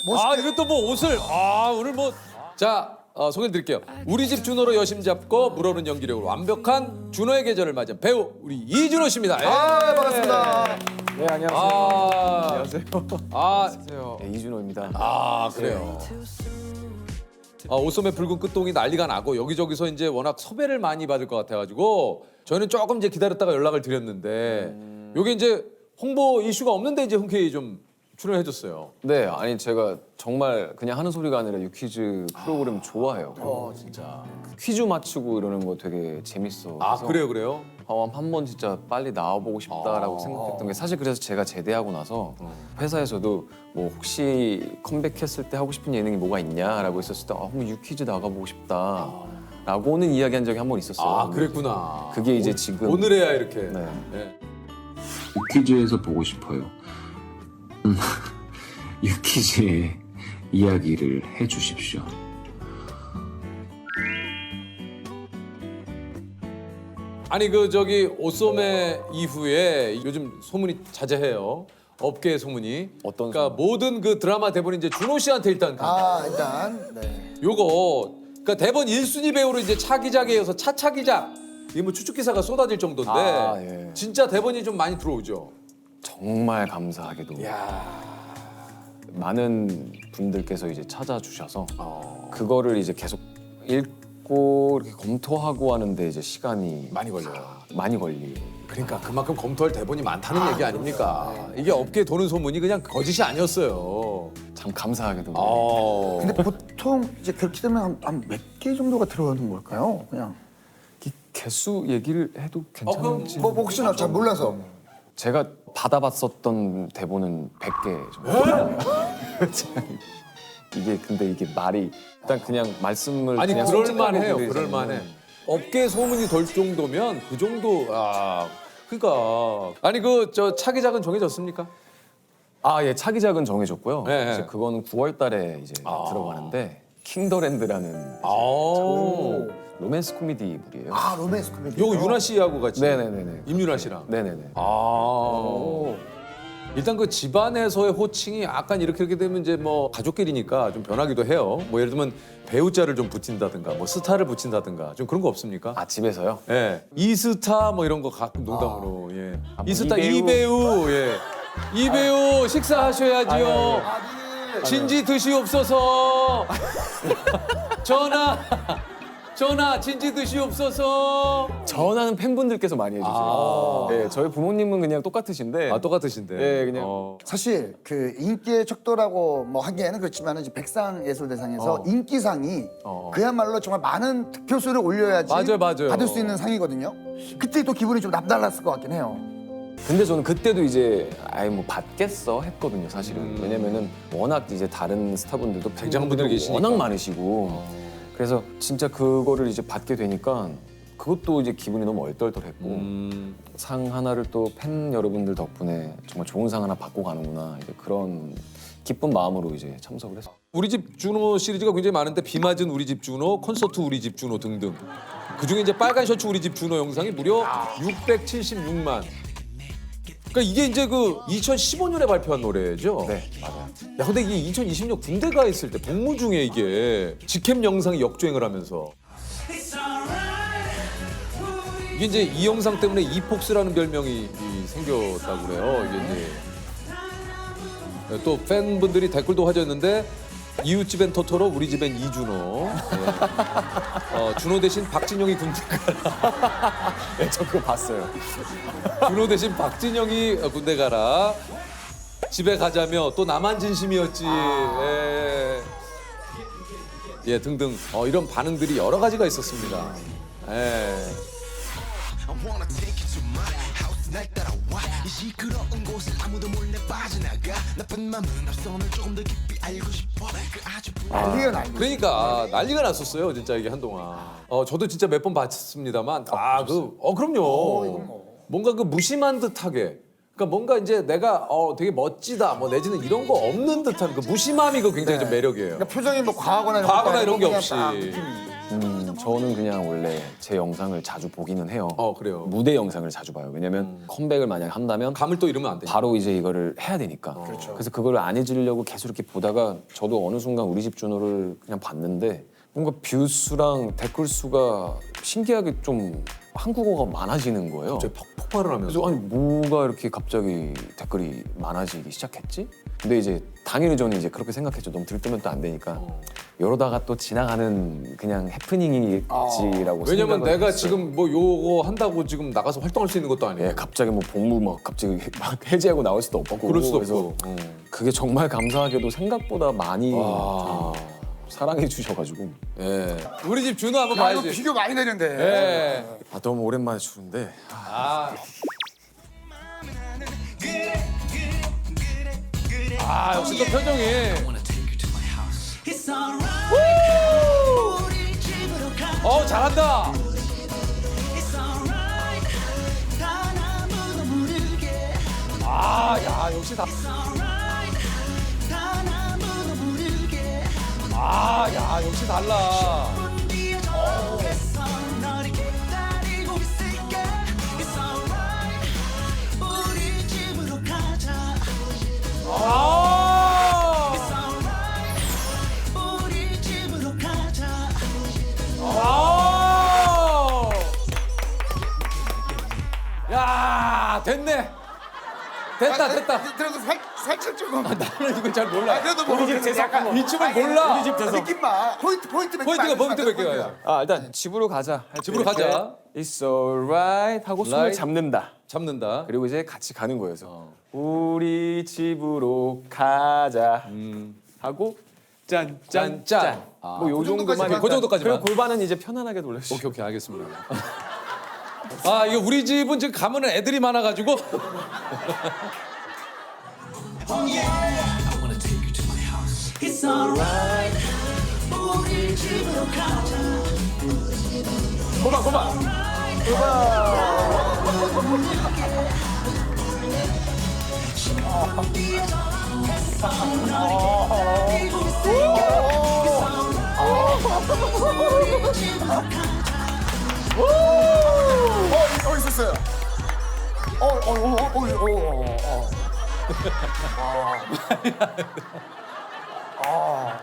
이것도 뭐 옷을 오늘 뭐 자 소개를 드릴게요. 우리 집 준호로 여심 잡고 물오른 연기력으로 완벽한 준호의 계절을 맞이한 배우 우리 이준호 씨입니다. 예. 반갑습니다. 네, 안녕하세요. 안녕하세요. 네, 이준호입니다. 그래요. 옷소매 붉은 끝동이 난리가 나고 여기저기서 이제 워낙 섭외를 많이 받을 것 같아가지고 저희는 조금 이제 기다렸다가 연락을 드렸는데 요게 이제 홍보 이슈가 없는데 이제 흔쾌히 좀 출연해줬어요. 네, 아니 제가 정말 그냥 하는 소리가 아니라 유퀴즈 프로그램 좋아해요. 진짜. 퀴즈 맞추고 이러는 거 되게 재밌어. 그래요? 한번 진짜 빨리 나와보고 싶다라고 생각했던 게 사실 그래서 제가 제대하고 나서 회사에서도 뭐 혹시 컴백했을 때 하고 싶은 예능이 뭐가 있냐라고 했었을 때 한번 유퀴즈 나가보고 싶다라고는 이야기한 적이 한 번 있었어요. 그랬구나. 그게 이제 지금 오늘에야 이렇게. 네. 네. 유퀴즈에서 보고 싶어요. 유퀴즈의 이야기를 해주십시오. 아니 그 저기 옷소매 이후에 요즘 소문이 자자해요. 업계의 소문이. 어떤 그러니까 모든 그 드라마 대본이 이제 준호 씨한테 일단 일단 네. 요거 그러니까 대본 1순위 배우로 이제 차기작에 이어서 차차기작 이게 뭐 추측 기사가 쏟아질 정도인데 예. 진짜 대본이 좀 많이 들어오죠. 정말 감사하게도 많은 분들께서 이제 찾아주셔서 그거를 이제 계속 읽고 이렇게 검토하고 하는데 이제 시간이 많이 걸려요. 많이 걸리고. 그러니까 그만큼 검토할 대본이 많다는 얘기 아닙니까? 이게 업계에 도는 소문이 그냥 거짓이 아니었어요. 참 감사하게도. 근데 보통 이제 그렇게 되면 한 몇 개 정도가 들어가는 걸까요? 그냥 이 개수 얘기를 해도 괜찮은지. 뭐 혹시나 잘 몰라서. 제가 받아봤었던 대본은 100개 정도. 이게 근데 이게 말이 일단 그냥 말씀을 아니 그냥 그럴만해요. 솔직하게 드리자면 그럴만해. 업계 소문이 돌 정도면 그 정도 그러니까 아니 그 저 차기작은 정해졌습니까? 예, 차기작은 정해졌고요. 네. 이제 그거는 9월 달에 이제 들어가는데 킹더랜드라는 로맨스 코미디물이에요. 로맨스 코미디. 요거 윤아 씨하고 같이. 네네네네. 임윤아 씨랑. 네네네. 일단 그 집안에서의 호칭이 약간 이렇게 되면 이제 뭐 가족끼리니까 좀 변하기도 해요. 뭐 예를 들면 배우자를 좀 붙인다든가 뭐 스타를 붙인다든가 좀 그런 거 없습니까? 집에서요? 예. 이스타 뭐 이런 거 가끔 농담으로 예. 뭐 이스타 이 이배우 예. 이배우 식사하셔야지요. 진지 드시옵소서. 전화 진지 드시옵소서. 전화는 팬분들께서 많이 해주세요. 네, 저희 부모님은 그냥 똑같으신데. 똑같으신데. 네, 그냥. 사실 그 인기의 척도라고 뭐 하기에는 그렇지만 이제 백상예술대상에서 인기상이 그야말로 정말 많은 득표수를 올려야지 맞아요. 받을 수 있는 상이거든요. 그때 또 기분이 좀 남달랐을 것 같긴 해요. 근데 저는 그때도 이제 뭐 받겠어 했거든요, 사실은. 왜냐면은 워낙 이제 다른 스타분들도 굉장한 분들이 계시니까. 워낙 많으시고. 그래서 진짜 그거를 이제 받게 되니까 그것도 이제 기분이 너무 얼떨떨했고 상 하나를 또 팬 여러분들 덕분에 정말 좋은 상 하나 받고 가는구나 이제 그런 기쁜 마음으로 이제 참석을 했어요. 우리 집 준호 시리즈가 굉장히 많은데 비 맞은 우리 집 준호, 콘서트 우리 집 준호 등등. 그중에 이제 빨간 셔츠 우리 집 준호 영상이 무려 676만. 그러니까 이게 이제 그 2015년에 발표한 노래죠. 네, 맞아요. 야 근데 이게 2020년 군대 가 있을 때 복무 중에 이게 직캠 영상이 역주행을 하면서 이게 이제 이 영상 때문에 이폭스라는 별명이 생겼다고 그래요. 이게 이제 또 팬분들이 댓글도 화제였는데 이웃집엔 토토로 우리 집엔 이준호. 준호 대신 박진영이 군대 가라. 네, 저 그거 봤어요. 준호 대신 박진영이 군대 가라. 집에 가자며 또 나만 진심이었지. 예, 등등 이런 반응들이 여러 가지가 있었습니다. 예. 난리가 나. 그러니까 난리가 났었어요, 진짜 이게 한동안. 저도 진짜 몇 번 봤습니다만, 그럼요. 뭔가 그 무심한 듯하게. 그러니까 뭔가 이제 내가 되게 멋지다, 뭐 내지는 이런 거 없는 듯한 그 무심함이 그 굉장히 좀 매력이에요. 그러니까 표정이 뭐 과하거나 과하거나 이런 게 그냥 없이. 딱 느낌이. 저는 그냥 원래 제 영상을 자주 보기는 해요. 그래요. 무대 영상을 자주 봐요. 왜냐면 컴백을 만약 한다면 감을 또 잃으면 안 되니까. 바로 이제 이거를 해야 되니까. 그래서 그걸 안 잊으려고 계속 이렇게 보다가 저도 어느 순간 우리 집 준호를 그냥 봤는데 뭔가 뷰 수랑 댓글 수가 신기하게 좀 한국어가 많아지는 거예요. 갑자기 폭발을 하면서. 그래서 아니 뭐가 이렇게 갑자기 댓글이 많아지기 시작했지? 근데 이제 당연히 저는 이제 그렇게 생각했죠. 너무 들뜨면 또 안 되니까. 이러다가 또 지나가는 그냥 해프닝이지라고 왜냐면 생각을 내가 했어요. 지금 뭐 요거 한다고 지금 나가서 활동할 수 있는 것도 아니고. 예, 갑자기 뭐 복무 막 갑자기 막 해제하고 나올 수도 없고 그럴 수도 그래서 없고. 그게 정말 감사하게도 생각보다 많이 좀 사랑해 주셔가지고 예. 우리 집 준호 한번 야, 이거 봐야지. 비교 많이 되는데. 예. 아, 너무 오랜만에 추는데 역시 또 표정이. 잘한다. 야, 역시 다. 야, 역시 달라. 아! 아! 야, 됐네. 됐다. 그래도 살짝 조금. 나는 이거 잘 몰라. 그래도 뭐 약간 이 춤을 몰라. 느낌만 포인트 포인트가 몇 개야? 일단 집으로 가자 할 때 집으로 가자. It's alright 하고 손을 Right. 잡는다. 잡는다. 그리고 이제 같이 가는 거예요. 그래서 우리 집으로 가자 하고 짠짠짠 뭐 요 정도만 그 정도까지만. 그리고 골반은 이제 편안하게 돌려주시고 오케이, 알겠습니다. 이거 우리 집은 지금 가면은 애들이 많아가지고. It's alright. 우리 집으로 가자. 있었어요.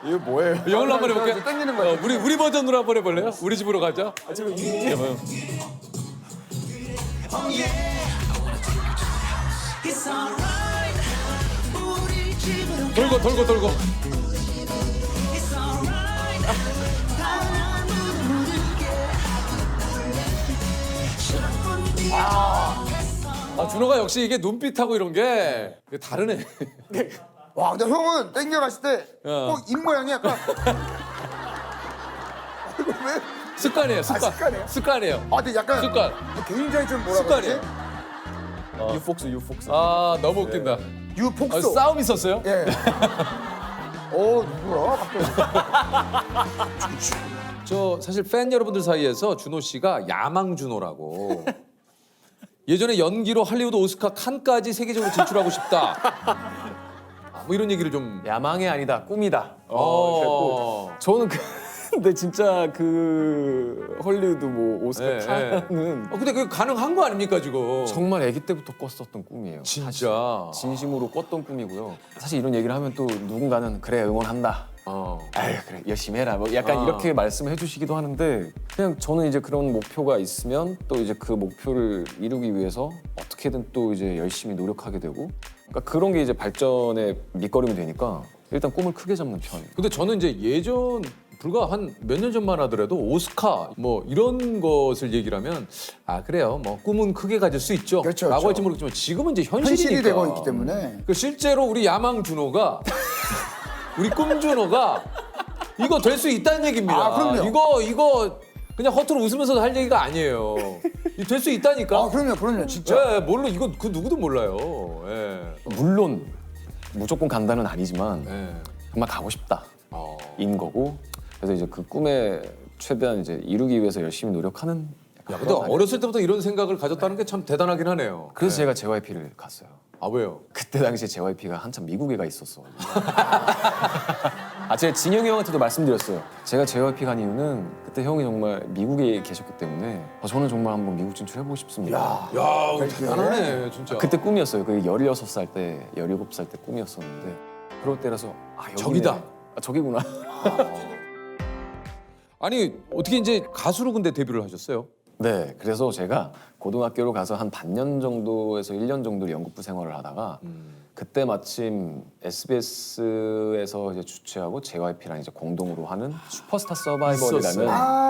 이거 뭐예요? 영어로 한번 해볼게. 땡기는 거야. 우리 버전으로 한번 해볼래요? 우리 집으로 가자. It's alright. 우리 집으로 돌고. It's alright. 바람으로 부를게. 준호가 역시 이게 눈빛하고 이런 게 다르네. 와, 근데 형은 땡겨갔을 때 꼭 입 모양이 약간 이거 왜? 습관이에요, 습관. 습관이에요? 습관이에요. 근데 약간 습관. 굉장히 좀 뭐라 습관이에요. 그러지? 유폭스 너무 웃긴다. 유폭소. 싸움 있었어요? 예. 누구야? 갑자기. 저 사실 팬 여러분들 사이에서 준호 씨가 야망 준호라고. 예전에 연기로 할리우드 오스카 칸까지 세계적으로 진출하고 싶다. 뭐 이런 얘기를 좀. 야망이 아니다 꿈이다. 어. 그랬고 저는 근데 진짜 그 헐리우드 뭐 오스카 칸은 근데 그게 가능한 거 아닙니까 지금? 정말 아기 때부터 꿨었던 꿈이에요. 진짜. 진심으로 꿨던 꿈이고요. 사실 이런 얘기를 하면 또 누군가는 그래 응원한다. 아유 그래 열심히 해라. 뭐 약간 이렇게 말씀해 주시기도 하는데 그냥 저는 이제 그런 목표가 있으면 또 이제 그 목표를 이루기 위해서 어떻게든 또 이제 열심히 노력하게 되고 그러니까 그런 게 이제 발전의 밑거름이 되니까 일단 꿈을 크게 잡는 편. 근데 저는 이제 예전 불과 한 몇 년 전만 하더라도 오스카 뭐 이런 것을 얘기를 하면 그래요 뭐 꿈은 크게 가질 수 있죠 그렇죠, 라고 그렇죠. 할지 모르겠지만 지금은 이제 현실이니까 현실이 되고 있기 때문에. 그 실제로 우리 야망 준호가 우리 꿈 준호가 이거 될 수 있다는 얘기입니다. 그럼요. 이거 그냥 허투루 웃으면서 할 얘기가 아니에요. 될 수 있다니까. 그럼요, 진짜. 예, 몰라 이거 그 누구도 몰라요. 예. 물론 무조건 간다는 아니지만 예. 정말 가고 싶다 인 거고 그래서 이제 그 꿈에 최대한 이제 이루기 위해서 열심히 노력하는 야, 근데 어렸을 때부터 이런 생각을 가졌다는 게 참 대단하긴 하네요. 그래서 제가 JYP를 갔어요. 왜요? 그때 당시에 JYP가 한참 미국에 가 있었어. 제가 진영이 형한테도 말씀드렸어요. 제가 JYP 간 이유는 그때 형이 정말 미국에 계셨기 때문에 저는 정말 한번 미국 진출해보고 싶습니다. 야, 대단하네 진짜. 그때 꿈이었어요. 그 16살 때, 17살 때 꿈이었었는데 그럴 때라서 여기네. 저기다. 저기구나. 아니 어떻게 이제 가수로 근데 데뷔를 하셨어요? 네, 그래서 제가 고등학교로 가서 한 반년 정도에서 1년 정도를 연극부 생활을 하다가 그때 마침 SBS에서 이제 주최하고 JYP랑 이제 공동으로 하는 슈퍼스타 서바이벌이라는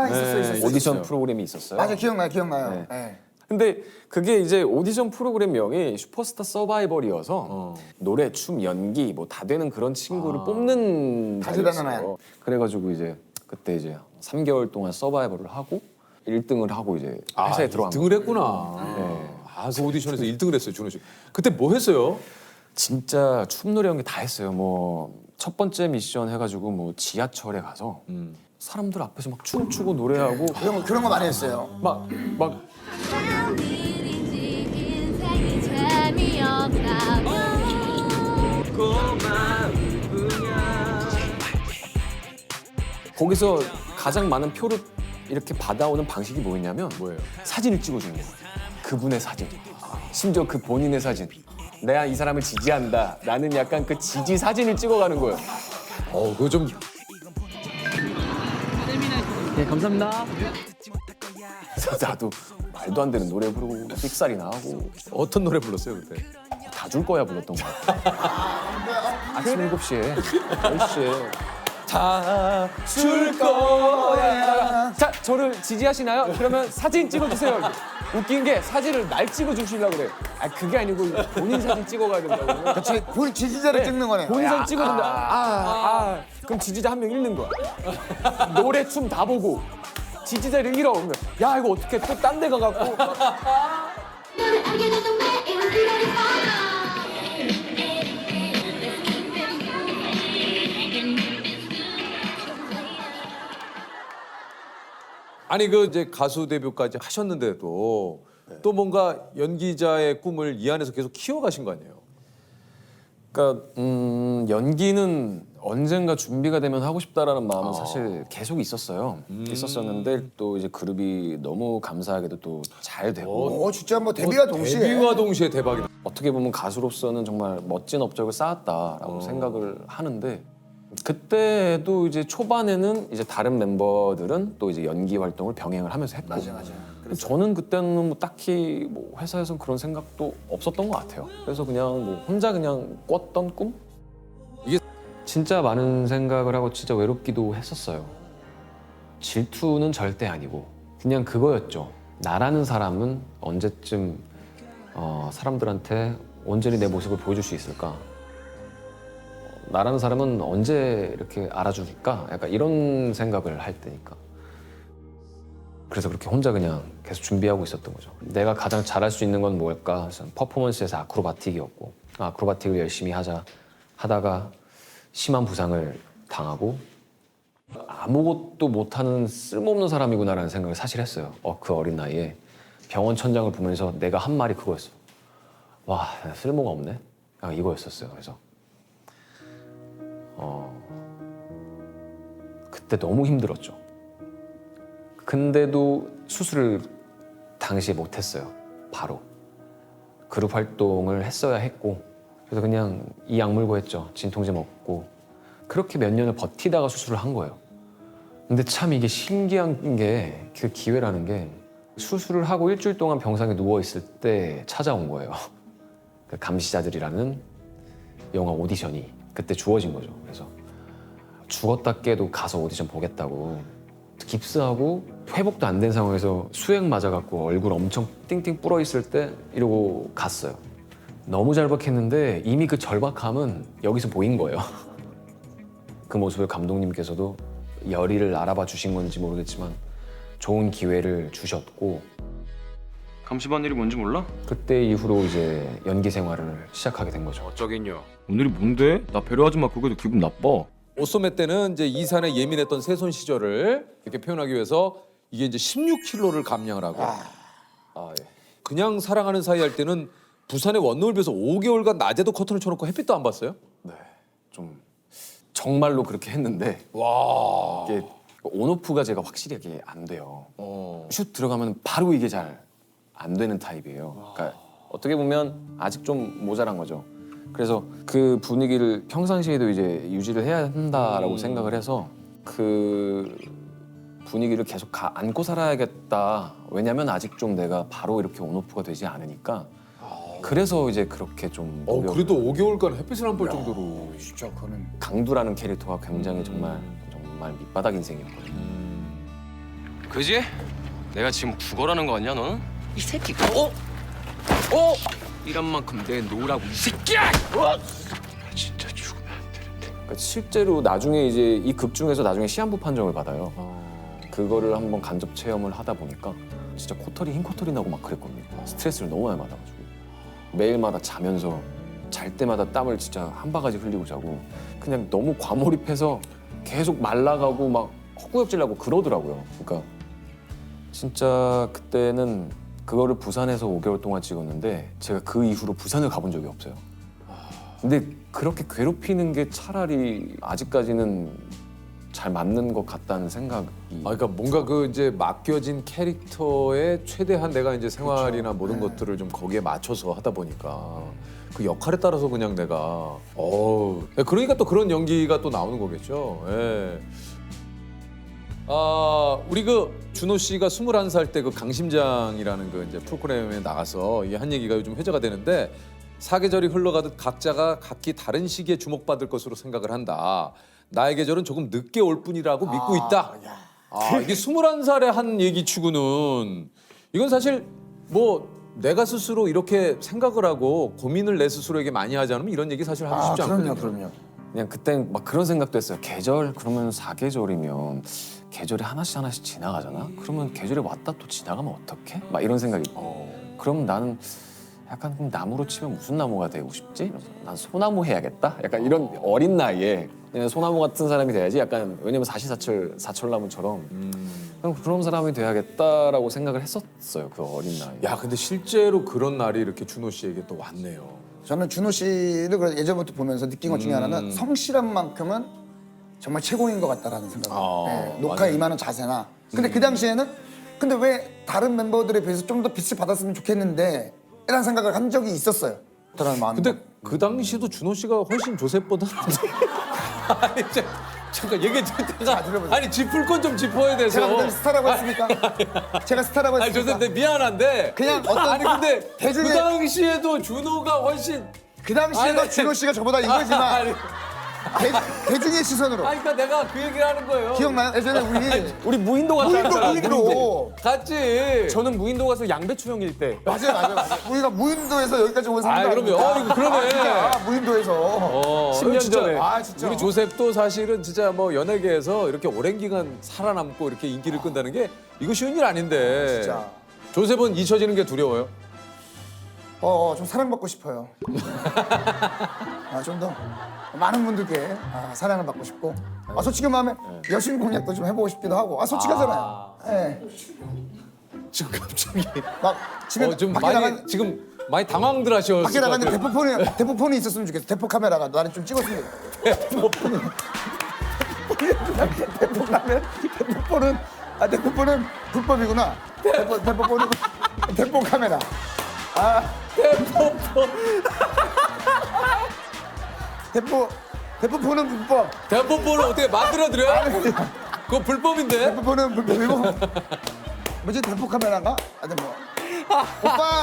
있었어요. 오디션 프로그램이 있었어요. 맞아, 기억나요. 네. 네. 근데 그게 이제 오디션 프로그램 명이 슈퍼스타 서바이벌이어서 노래, 춤, 연기 뭐 다 되는 그런 친구를 뽑는 다 대단하네. 자리였어요. 그래가지고 이제 그때 이제 3개월 동안 서바이벌을 하고 1등을 하고 이제 회사에 들어간 거예요. 1등을 했구나. 네. 그 오디션에서 1등을 했어요 준호 씨. 그때 뭐 했어요? 진짜 춤, 노래, 연기 다 했어요. 뭐 첫 번째 미션 해가지고 뭐 지하철에 가서 사람들 앞에서 막 춤추고 노래하고 그런 거 많이 했어요. 막 일인지 인생이 재미없다면 거기서 가장 많은 표를 이렇게 받아오는 방식이 뭐였냐면 뭐예요? 사진을 찍어주는 거예요. 그분의 사진. 심지어 그 본인의 사진. 내가 이 사람을 지지한다. 나는 약간 그 지지 사진을 찍어가는 거예요. 그거 좀 네, 감사합니다. 그래서 나도 말도 안 되는 노래 부르고 삑살이나 하고 어떤 노래 불렀어요 그때? 다 줄 거야 불렀던 거 아침 7시에 10시에 다 줄 거야. 자, 저를 지지하시나요? 그러면 사진 찍어주세요. 웃긴 게 사진을 날 찍어주시려고 그래. 그게 아니고 본인 사진 찍어가야 된다고. 그치, 본인 지지자를 찍는 거네. 본인 사진 찍어준다. 그럼 지지자 한 명 잃는 거야. 노래, 춤 다 보고 지지자를 잃어. 그러면 야, 이거 어떻게 또 딴 데 가갖고. 너를 알게 되던 매일 그날이 많아 아니 그 이제 가수 데뷔까지 하셨는데도 또 뭔가 연기자의 꿈을 이 안에서 계속 키워가신 거 아니에요? 그러니까 연기는 언젠가 준비가 되면 하고 싶다라는 마음은 사실 계속 있었어요. 있었었는데 또 이제 그룹이 너무 감사하게도 또 잘 되고 진짜 뭐 데뷔와 동시에. 데뷔와 동시에 대박이다. 어떻게 보면 가수로서는 정말 멋진 업적을 쌓았다라고 생각을 하는데 그때도 이제 초반에는 이제 다른 멤버들은 또 이제 연기 활동을 병행을 하면서 했고 맞아. 저는 그때는 뭐 딱히 뭐 회사에서 그런 생각도 없었던 것 같아요. 그래서 그냥 뭐 혼자 그냥 꿨던 꿈? 이게 진짜 많은 생각을 하고 진짜 외롭기도 했었어요. 질투는 절대 아니고 그냥 그거였죠. 나라는 사람은 언제쯤 사람들한테 온전히 내 모습을 보여줄 수 있을까? 나라는 사람은 언제 이렇게 알아줄까? 약간 이런 생각을 할 때니까. 그래서 그렇게 혼자 그냥 계속 준비하고 있었던 거죠. 내가 가장 잘할 수 있는 건 뭘까? 퍼포먼스에서 아크로바틱이었고 아크로바틱을 열심히 하다가 심한 부상을 당하고 아무것도 못하는 쓸모없는 사람이구나라는 생각을 사실 했어요. 그 어린 나이에 병원 천장을 보면서 내가 한 말이 그거였어. 와, 쓸모가 없네. 이거였었어요. 그래서 그때 너무 힘들었죠. 근데도 수술을 당시에 못했어요. 바로 그룹 활동을 했어야 했고 그래서 그냥 이 약물고 했죠. 진통제 먹고 그렇게 몇 년을 버티다가 수술을 한 거예요. 근데 참 이게 신기한 게 그 기회라는 게 수술을 하고 일주일 동안 병상에 누워 있을 때 찾아온 거예요. 그 감시자들이라는 영화 오디션이 그때 주어진 거죠. 그래서 죽었다 깨도 가서 오디션 보겠다고 깁스하고 회복도 안 된 상황에서 수액 맞아갖고 얼굴 엄청 띵띵 불어 있을 때 이러고 갔어요. 너무 절박했는데 이미 그 절박함은 여기서 보인 거예요. 그 모습을 감독님께서도 열의를 알아봐 주신 건지 모르겠지만 좋은 기회를 주셨고 감시반 일이 뭔지 몰라? 그때 이후로 이제 연기 생활을 시작하게 된 거죠. 어쩌긴요. 오늘이 뭔데? 나 배려하지 마. 그거도 기분 나빠. 오소매 때는 이제 이산에 예민했던 새손 시절을 이렇게 표현하기 위해서 이게 이제 16kg를 감량을 하고 예. 그냥 사랑하는 사이 할 때는 부산의 원룸을 비해서 5개월간 낮에도 커튼을 쳐놓고 햇빛도 안 봤어요? 네, 좀 정말로 그렇게 했는데 와. 이게 온오프가 제가 확실히 이게 안 돼요. 슛 들어가면 바로 이게 잘 안 되는 타입이에요. 그러니까 어떻게 보면 아직 좀 모자란 거죠. 그래서 그 분위기를 평상시에도 이제 유지를 해야 한다라고 생각을 해서 그 분위기를 계속 안고 살아야겠다. 왜냐면 아직 좀 내가 바로 이렇게 온오프가 되지 않으니까. 그래서 이제 그렇게 좀 그래도 5개월간 햇빛을 안 볼 정도로. 진짜 그거는 강두라는 캐릭터가 굉장히 정말 밑바닥 인생이었거든요. 그지? 내가 지금 부거라는 거 같냐 너는? 이 새끼 이런 만큼 내 놓으라고 이 새끼야! 진짜 죽으면 안 되는데. 그러니까 실제로 나중에 이제 이 극 중에서 나중에 시한부 판정을 받아요. 그거를 한번 간접 체험을 하다 보니까 진짜 코털이 흰 코털이 나고 막 그랬거든요. 스트레스를 너무 많이 받아가지고 매일마다 자면서 잘 때마다 땀을 진짜 한 바가지 흘리고 자고 그냥 너무 과몰입해서 계속 말라가고 막 헛구역질나고 그러더라고요. 그러니까 진짜 그때는 그거를 부산에서 5개월 동안 찍었는데 제가 그 이후로 부산을 가본 적이 없어요. 근데 그렇게 괴롭히는 게 차라리 아직까지는 잘 맞는 것 같다는 생각이. 그러니까 뭔가 그 이제 맡겨진 캐릭터에 최대한 내가 이제 생활이나 모든 것들을 좀 거기에 맞춰서 하다 보니까 그 역할에 따라서 그냥 내가 그러니까 또 그런 연기가 또 나오는 거겠죠. 예. 우리 그 준호 씨가 21살 때 그 강심장이라는 그 이제 프로그램에 나가서 이 한 얘기가 요즘 회자가 되는데 사계절이 흘러가듯 각자가 각기 다른 시기에 주목받을 것으로 생각을 한다. 나의 계절은 조금 늦게 올 뿐이라고 믿고 있다. 이게 21살에 한 얘기치고는 이건 사실 뭐 내가 스스로 이렇게 생각을 하고 고민을 내 스스로에게 많이 하지 않으면 이런 얘기 사실 하기 쉽지 않거든요. 그럼요. 그냥 그땐 막 그런 생각도 했어요. 계절 그러면 4계절이면 계절이 하나씩 지나가잖아. 그러면 계절이 왔다 또 지나가면 어떡해? 막 이런 생각이. 그럼 나는 약간 그럼 나무로 치면 무슨 나무가 되고 싶지? 이러면서 난 소나무 해야겠다. 약간 이런 어린 나이에 그냥 소나무 같은 사람이 돼야지. 약간 왜냐면 사철나무처럼 그런 사람이 돼야겠다라고 생각을 했었어요. 그 어린 나이에. 야, 근데 실제로 그런 날이 이렇게 준호 씨에게 또 왔네요. 저는 준호 씨를 그래서 예전부터 보면서 느낀 것 중에 하나는 성실한 만큼은 정말 최고인 것 같다라는 생각을 녹화에 맞아요. 임하는 자세나 근데 그 당시에는 근데 왜 다른 멤버들에 비해서 좀 더 빛을 받았으면 좋겠는데 이런 생각을 한 적이 있었어요. 그런 마음. 근데 그 당시도 준호 씨가 훨씬 조셉보다 아니 잠깐 얘기 듣다가 들어보세요. 아니 짚을 건 좀 짚어야 돼서 제가 그때 스타라고 했습니까? 제가 스타라고 아니 했습니까? 조셉 내 미안한데 그냥 어떤 아니 근데 대중의- 그 당시에도 준호가 훨씬 그 당시에도 아니, 준호 씨가 저보다 이거지만 아니, 대중의 시선으로 그러니까 내가 그 얘기를 하는 거예요. 기억나요? 예전에 우리 무인도 갔다 무인도 같지. 저는 무인도 가서 양배추 형일 때 맞아요. 우리가 무인도에서 여기까지 온 사람 그러면 이거 그러네. 진짜 무인도에서 10년 진짜. 전에. 진짜 우리 조셉도 사실은 진짜 뭐 연예계에서 이렇게 오랜 기간 살아남고 이렇게 인기를 끈다는 게 이거 쉬운 일 아닌데. 진짜. 조셉은 잊혀지는 게 두려워요? 좀 사랑받고 싶어요. 좀 더 많은 분들께 사랑을 받고 싶고 솔직히 마음에 여신 공략도 좀 해보고 싶기도 하고 솔직하잖아요. 예. 지금 갑자기 막 집에 좀 밖에 많이 지금 많이 당황들 하셨을 밖에 것 나가는데 같아요. 대포폰이 있었으면 좋겠어. 대포 카메라가 나를 좀 찍었으면 대포폰은 불법이구나. 대포폰은 대포 카메라. 대포폰은 불법. 대포폰을 어떻게 만들어드려요? 그거 불법인데? 대포폰은 불법이고 뭐지 대포 카메라인가? 뭐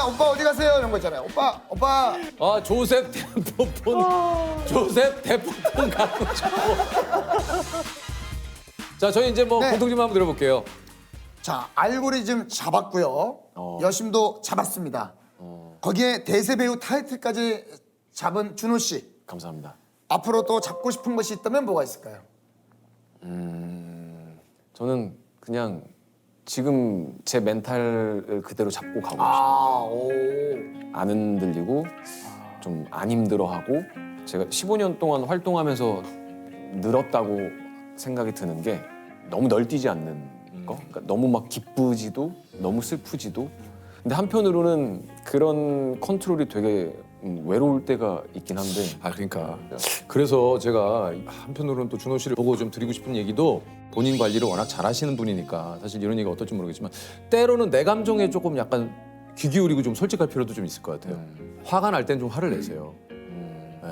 오빠 어디 가세요 이런 거 있잖아요. 오빠 조셉 대포폰. 조셉 대포폰 가고 싶어. 자, 저희 이제 뭐 네. 공통점 한번 들어볼게요. 자 알고리즘 잡았고요. 여심도 잡았습니다. 거기에 대세 배우 타이틀까지 잡은 준호 씨. 감사합니다. 앞으로 또 잡고 싶은 것이 있다면 뭐가 있을까요? 저는 그냥 지금 제 멘탈을 그대로 잡고 가고 싶어요. 안 흔들리고 좀 안 힘들어하고 제가 15년 동안 활동하면서 늘었다고 생각이 드는 게 너무 널뛰지 않는 거. 그러니까 너무 막 기쁘지도 너무 슬프지도. 근데 한편으로는 그런 컨트롤이 되게 외로울 때가 있긴 한데 아 그러니까 그래서 제가 한편으로는 또 준호 씨를 보고 좀 드리고 싶은 얘기도 본인 관리를 워낙 잘하시는 분이니까 사실 이런 얘기가 어떨지 모르겠지만 때로는 내 감정에 조금 약간 귀 기울이고 좀 솔직할 필요도 좀 있을 것 같아요. 화가 날 땐 좀 화를 내세요.